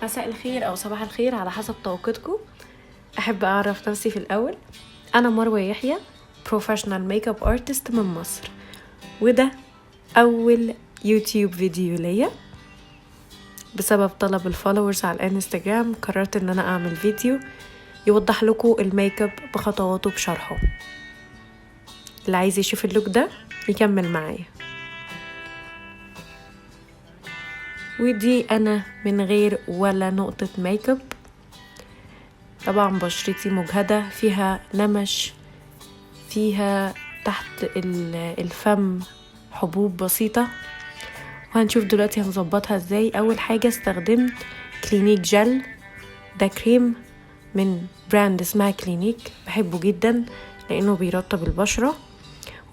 مساء الخير او صباح الخير على حسب توقيتكم. احب اعرف نفسي في الاول. انا مروه يحيى، بروفيشنال ميك اب ارتست من مصر، وده اول يوتيوب فيديو ليا. بسبب طلب الفولورز على الانستجرام قررت ان انا اعمل فيديو يوضح لكم الميك اب بخطواته بشرحه. اللي عايز يشوف اللوك ده يكمل معايا. ودي انا من غير ولا نقطة ميك اب. طبعا بشرتي مجهدة، فيها نمش، فيها تحت الفم حبوب بسيطة، وهنشوف دلوقتي هنظبطها ازاي. اول حاجة استخدمت كلينيك جل، ده كريم من براند اسمها كلينيك، بحبه جدا لانه بيرطب البشرة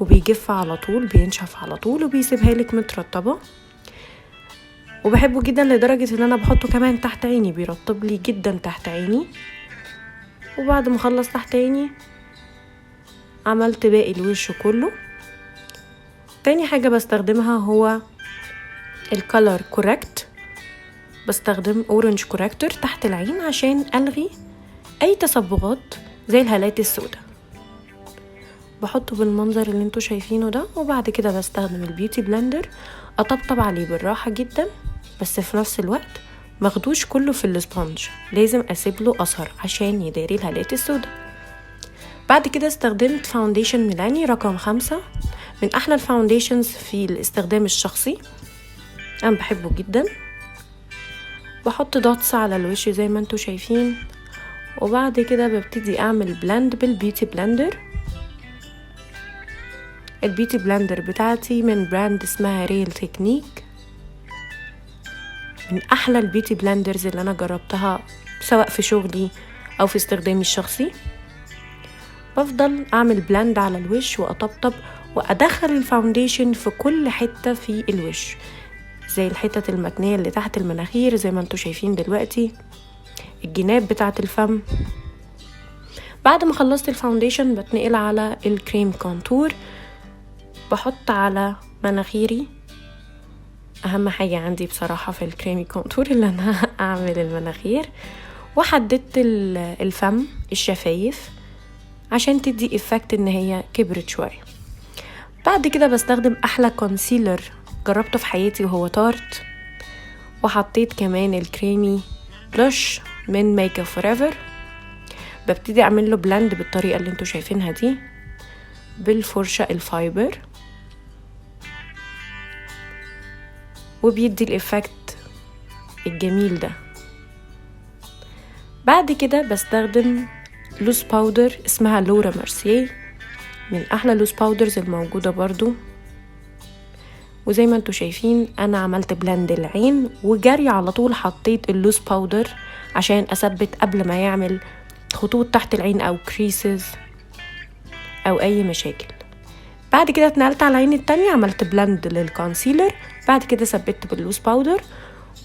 وبيجف على طول، بينشف على طول وبيسيبها لك مترطبة. وبحبه جدا لدرجة ان انا بحطه كمان تحت عيني، بيرطب لي جدا تحت عيني. وبعد ما اخلص تحت عيني عملت باقي الوش كله. تاني حاجة بستخدمها هو الكولر كوركت، بستخدم اورنج كوركتور تحت العين عشان الغي اي تصبغات زي الهالات السوداء. بحطه بالمنظر اللي انتوا شايفينه ده. وبعد كده بستخدم البيوتي بلندر اطبطب عليه بالراحة جدا، بس في نفس الوقت ماخدوش كله في الاسبونج، لازم اسيب له اثر عشان يداري الهالات السوداء. بعد كده استخدمت فاونديشن ميلاني رقم 5، من احلى الفاونديشنز في الاستخدام الشخصي، انا بحبه جدا. بحط دوتس على الوش زي ما انتوا شايفين. وبعد كده ببتدي اعمل بلند بالبيوتي بلندر. البيوتي بلندر بتاعتي من براند اسمها ريل تكنيك، من احلى البيوتي بلندرز اللي انا جربتها سواء في شغلي او في استخدامي الشخصي. بفضل اعمل بلند على الوش واطبطب وادخل الفاونديشن في كل حتة في الوش، زي الحتة المتنية اللي تحت المناخير زي ما انتوا شايفين دلوقتي، الجناب بتاعة الفم. بعد ما خلصت الفاونديشن بتنقل على الكريم كونتور، بحط على مناخيري. اهم حاجة عندي بصراحة في الكريمي كونتور اللي انا اعمل المناخير، وحددت الفم الشفايف عشان تدي افكت ان هي كبرت شوية. بعد كده بستخدم احلى كونسيلر جربته في حياتي وهو تارت، وحطيت كمان الكريمي بلوش من ميك اب فوريفر. ببتدي اعمل له بلند بالطريقة اللي انتوا شايفينها دي بالفرشة الفايبر، وبيدي الإفكت الجميل ده. بعد كده بستخدم لوز باودر اسمها لورا مارسيه، من أحلى لوز باودرز الموجودة برضو. وزي ما انتوا شايفين أنا عملت بلند العين وجري على طول حطيت اللوز باودر عشان أثبت قبل ما يعمل خطوط تحت العين أو كريسز أو أي مشاكل. بعد كده اتنقلت على العين التانية، عملت بلند للكونسيلر، بعد كده ثبت باللوز باودر.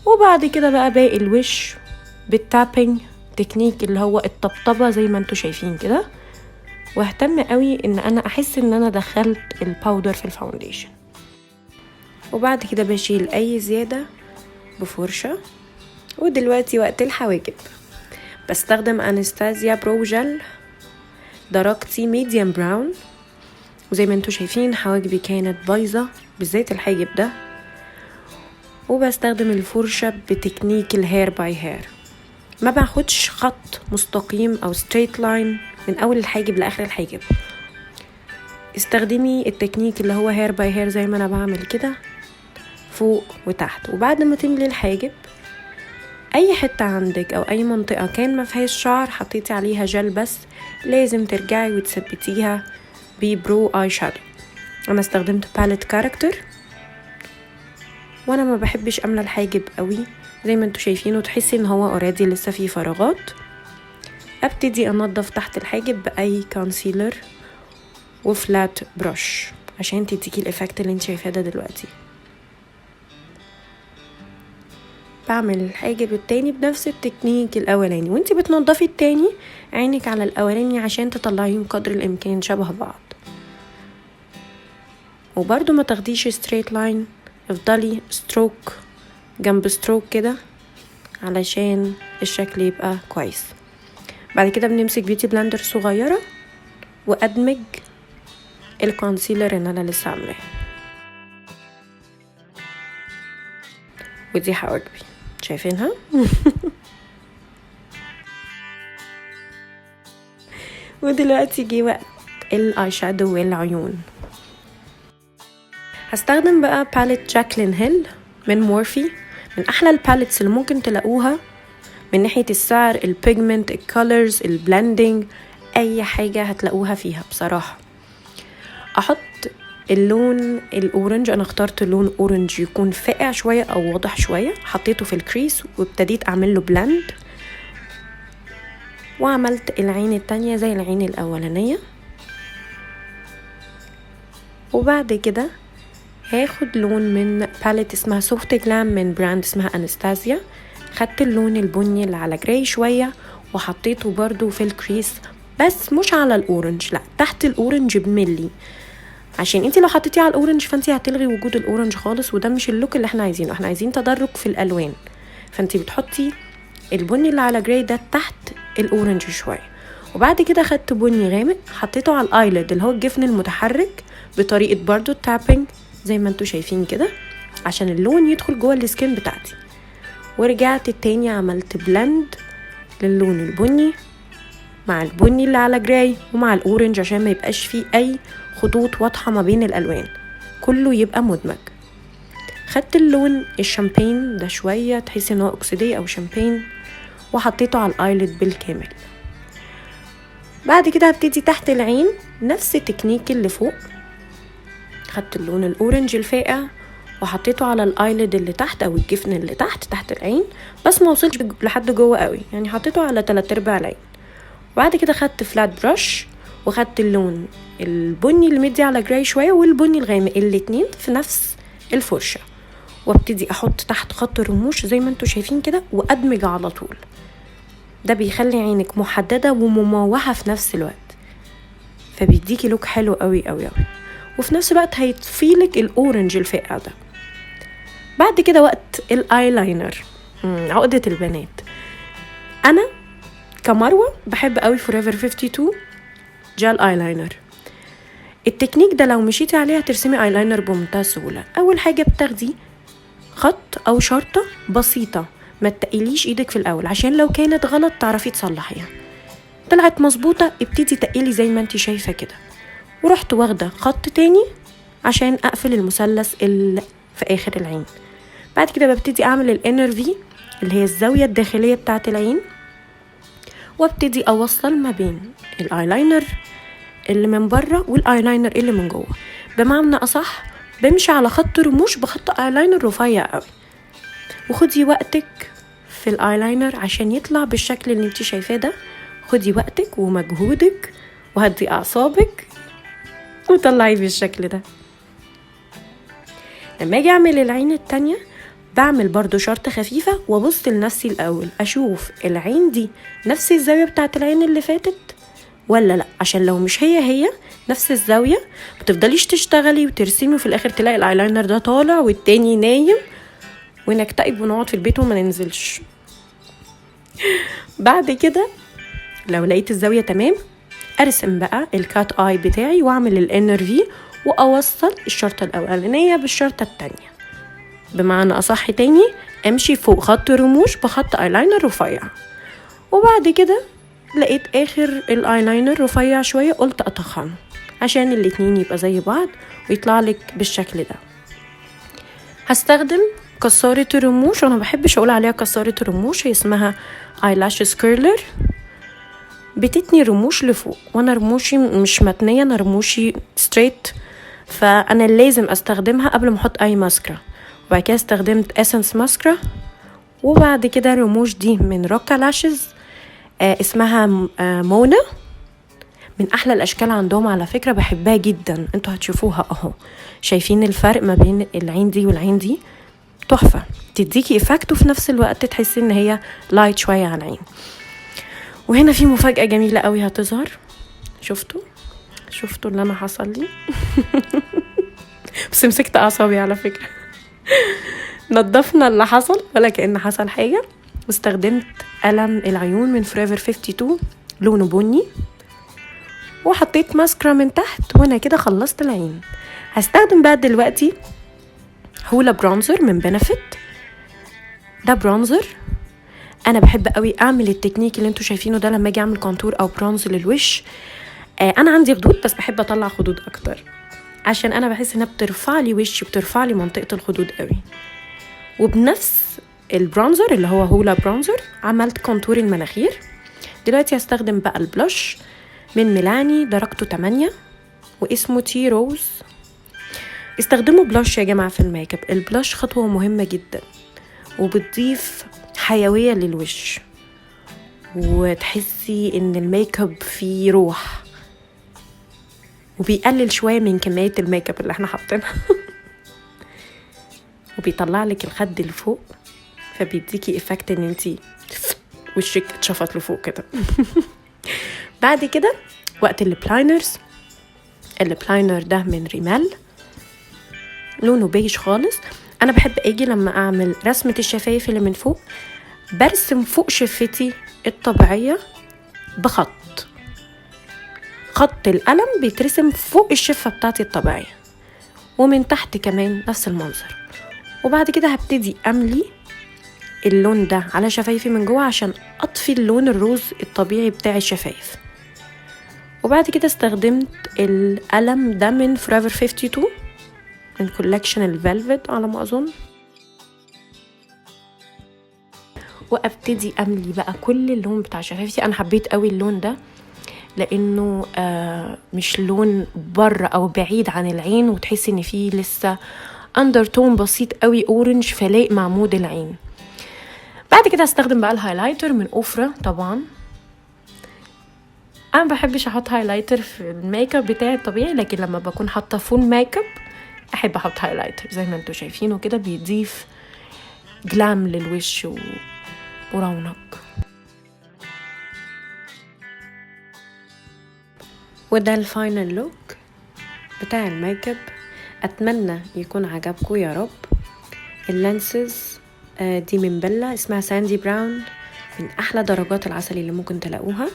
وبعد كده بقى باقي الوش بالتابينج تكنيك اللي هو الطبطبة زي ما انتوا شايفين كده. واهتم قوي ان انا احس ان انا دخلت الباودر في الفاونديشن. وبعد كده بشيل اي زيادة بفرشة. ودلوقتي وقت الحواجب، بستخدم انستازيا برو جل درجتي ميديم براون. وزي ما انتوا شايفين حواجبي كانت بايظة بالذات الحاجب ده، وبستخدم الفرشة بتكنيك الهير باي هير، ما باخدش خط مستقيم او ستريت لاين من اول الحاجب لاخر الحاجب. استخدمي التكنيك اللي هو هير باي هير زي ما انا بعمل كده فوق وتحت. وبعد ما تملي الحاجب اي حتة عندك او اي منطقة كان ما فيهاش شعر حطيتي عليها جل، بس لازم ترجعي وتثبتيها ببرو اي شادو. انا استخدمت باليت كاركتر، وانا ما بحبش املى الحاجب قوي زي ما انتوا شايفين وتحسي ان هو اوريدي لسه فيه فراغات. ابتدي انضف تحت الحاجب باي كونسيلر وفلات بروش عشان تديكي الافكت اللي انت شايفاه ده دلوقتي. بعمل الحاجب التاني بنفس التكنيك الاولاني، وانت بتنضفي التاني عينك على الاولاني عشان تطلعيهم قدر الامكان شبه بعض. وبرضو ما تاخديش ستريت لاين، افضلي ستروك جنب ستروك كده علشان الشكل يبقى كويس. بعد كده بنمسك بيوتي بلندر صغيرة وأدمج الكونسيلر اللي أنا لسه عاملاه، ودي حواجبي شايفينها. ودلوقتي جه وقت الاي شادو والعيون. هستخدم بقى باليت جاكلين هيل من مورفي، من احلى الباليتس اللي ممكن تلاقوها من ناحية السعر، البيجمنت، الكولرز، البلندنج، اي حاجة هتلاقوها فيها بصراحة. احط اللون الاورنج، انا اخترت اللون اورنج يكون فاقع شوية او واضح شوية، حطيته في الكريس وابتديت اعمل له بلند، وعملت العين التانية زي العين الاولانية. وبعد كده هاخد لون من باليت اسمها سوفت جلام من براند اسمها انستازيا، خدت اللون البني اللي على جراي شوية وحطيته برضو في الكريس، بس مش على الاورنج، لا تحت الاورنج بملي، عشان انتي لو حطيتيه على الاورنج فانتي هتلغي وجود الاورنج خالص، وده مش اللوك اللي احنا عايزينه. احنا عايزين تدرج في الالوان، فانتي بتحطي البني اللي على جراي ده تحت الاورنج شوية. وبعد كده خدت بني غامق حطيته على الايلid اللي هو الجفن المتحرك بطريقة برضو التابينج زي ما انتوا شايفين كده، عشان اللون يدخل جوه السكين بتاعتي. ورجعت التاني عملت بلند للون البني مع البني اللي على جراي ومع الاورنج، عشان ما يبقاش فيه اي خطوط واضحة ما بين الالوان، كله يبقى مدمج. خدت اللون الشامبين ده شوية تحسي ان هو اكسيدي او شامبين، وحطيته على الايلid بالكامل. بعد كده هبتدي تحت العين نفس التكنيك اللي فوق، خدت اللون الاورنج الفاقع وحطيته على الايلid اللي تحت او الجفن اللي تحت العين، بس ما وصلش لحد جوه قوي، يعني حطيته على 3/4 العين. وبعد كده خدت فلات برش وخدت اللون البني اللي مدي على جراي شويه والبني الغامق، الاتنين في نفس الفرشه، وابتدي احط تحت خط الرموش زي ما انتوا شايفين كده وادمج على طول. ده بيخلي عينك محدده ومموهه في نفس الوقت، فبيديكي لوك حلو قوي قوي قوي، وفي نفس الوقت هيطفيلك الاورنج الفاقع ده. بعد كده وقت الايلاينر، عقدة البنات. انا كمروة بحب قوي فوريفر 52 جل ايلاينر. التكنيك ده لو مشيتي عليه هترسمي ايلاينر بمنتهى السهولة. اول حاجة بتاخدي خط او شرطة بسيطة، ما تقليش ايدك في الاول عشان لو كانت غلط تعرفي تصلحيها. طلعت مظبوطة ابتدي تقلي زي ما انتي شايفة كده، ورحت واخدة خط تاني عشان اقفل المثلث اللي في اخر العين. بعد كده ببتدي اعمل الانر في اللي هي الزاوية الداخلية بتاعت العين، وابتدي اوصل ما بين الايلاينر اللي من بره والايلاينر اللي من جوه. بمعنى اصح بمشي على خط رموش بخط ايلاينر رفيع قوي، وخدي وقتك في الايلاينر عشان يطلع بالشكل اللي انتي شايفاه ده. خدي وقتك ومجهودك وهدي اعصابك وطلعي بالشكل ده. لما اجي اعمل العين التانية بعمل برضو شرطة خفيفة وابص لنفسي الاول اشوف العين دي نفس الزاوية بتاعت العين اللي فاتت ولا لا، عشان لو مش هي نفس الزاوية متفضليش تشتغلي وترسمي وفي الاخر تلاقي الايلاينر ده طالع والتاني نايم ونكتئب ونقعد في البيت وما ننزلش. بعد كده لو لقيت الزاوية تمام ارسم بقى الكات اي بتاعي واعمل الانر في واوصل الشرطة الاولانية بالشرطة التانية. بمعنى اصح تاني امشي فوق خط رموش بخط ايلاينر رفيع، وبعد كده لقيت اخر الايلاينر رفيع شوية قلت اتخنه عشان الاتنين يبقى زي بعض ويطلع لك بالشكل ده. هستخدم كسارة الرموش، وانا بحبش اقول عليها كسارة الرموش، هي اسمها ايلاشز كيرلر، بتتني رموش لفوق، وانا رموشي مش متنية، انا رموشي ستريت، فانا لازم استخدمها قبل ما احط اي ماسكرا. وبعد كده استخدمت اسنس ماسكرا، وبعد كده الرموش دي من روكا لاشز اسمها مونا، من احلى الاشكال عندهم على فكرة، بحبها جدا. انتوا هتشوفوها اهو، شايفين الفرق ما بين العين دي والعين دي؟ تحفة، تديكي افكت وفي نفس الوقت تحسي ان هي لايت شوية عن العين. وهنا في مفاجأة جميلة قوي هتظهر، شفتوا اللي انا حصل لي؟ بس مسكت اعصابي على فكرة. نضفنا اللي حصل ولا كأن حصل حاجة. واستخدمت قلم العيون من Forever 52 لونه بني، وحطيت ماسكرا من تحت، وانا كده خلصت العين. هستخدم بقى دلوقتي هولا برونزر من بنفيت. ده برونزر انا بحب قوي اعمل التكنيك اللي انتوا شايفينه ده لما اجي اعمل كونتور او برونز للوش. انا عندي خدود بس بحب اطلع خدود اكتر، عشان انا بحس انها بترفع لي وشي وبترفع لي منطقه الخدود قوي. وبنفس البرونزر اللي هو هولا برونزر عملت كونتور المناخير. دلوقتي هستخدم بقى البلوش من ميلاني درجته 8 واسمه تي روز. استخدموا بلوش يا جماعه في الميك اب. البلوش خطوه مهمه جدا وبتضيف حيويه للوش، وتحسي ان الميك اب فيه روح، وبيقلل شويه من كميه الميك اب اللي احنا حاطينها وبيطلع لك الخد لفوق، فبيديكي افكت ان انتي وشك اتشفط لفوق كده. بعد كده وقت البلاينرز. البلاينر ده من ريمال لونه بيج خالص. انا بحب اجي لما اعمل رسمه الشفايف اللي من فوق برسم فوق شفتي الطبيعيه بخط القلم بيترسم فوق الشفه بتاعتي الطبيعيه، ومن تحت كمان نفس المنظر. وبعد كده هبتدي املي اللون ده على شفايفي من جوه عشان اطفي اللون الروز الطبيعي بتاع الشفايف. وبعد كده استخدمت القلم ده من Forever 52 من كولكشن الفيلفت على ما اظن، وابتدي املي بقى كل اللون بتاع شفايفي. انا حبيت قوي اللون ده لانه مش لون بره او بعيد عن العين، وتحسي ان فيه لسه اندرتون بسيط قوي اورنج فلايق مع مود العين. بعد كده استخدم بقى الهايلايتر من اوفرا. طبعا انا بحبش احط هايلايتر في الميك اب بتاعي الطبيعي، لكن لما بكون حاطه فول ميك اب احب احط هايلايتر زي ما انتوا شايفينه كده، بيضيف جلام للوش ورونق. وده الفاينل لوك بتاع الميك اب. اتمنى يكون عجبكم يا رب. اللانسز دي من بيلا اسمها ساندي براون، من احلى درجات العسل اللي ممكن تلاقوها.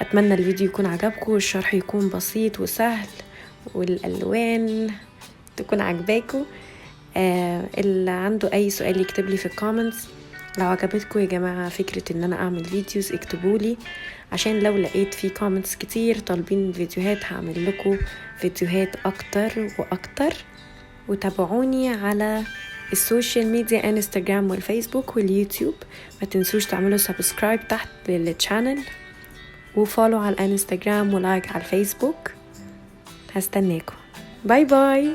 اتمنى الفيديو يكون عجبكم والشرح يكون بسيط وسهل والالوان تكون عجباكم. اللي عنده اي سؤال يكتب لي في الكومنتس. لو عجبتكم يا جماعه فكره ان انا اعمل فيديوز اكتبوا لي، عشان لو لقيت في كومنتس كتير طالبين فيديوهات هعمل لكم فيديوهات اكتر واكتر. وتابعوني على السوشيال ميديا انستغرام والفيسبوك واليوتيوب. ما تنسوش تعملوا سبسكرايب تحت للشانل وفولو على الانستغرام ولايك على الفيسبوك. هستناكم. باي باي.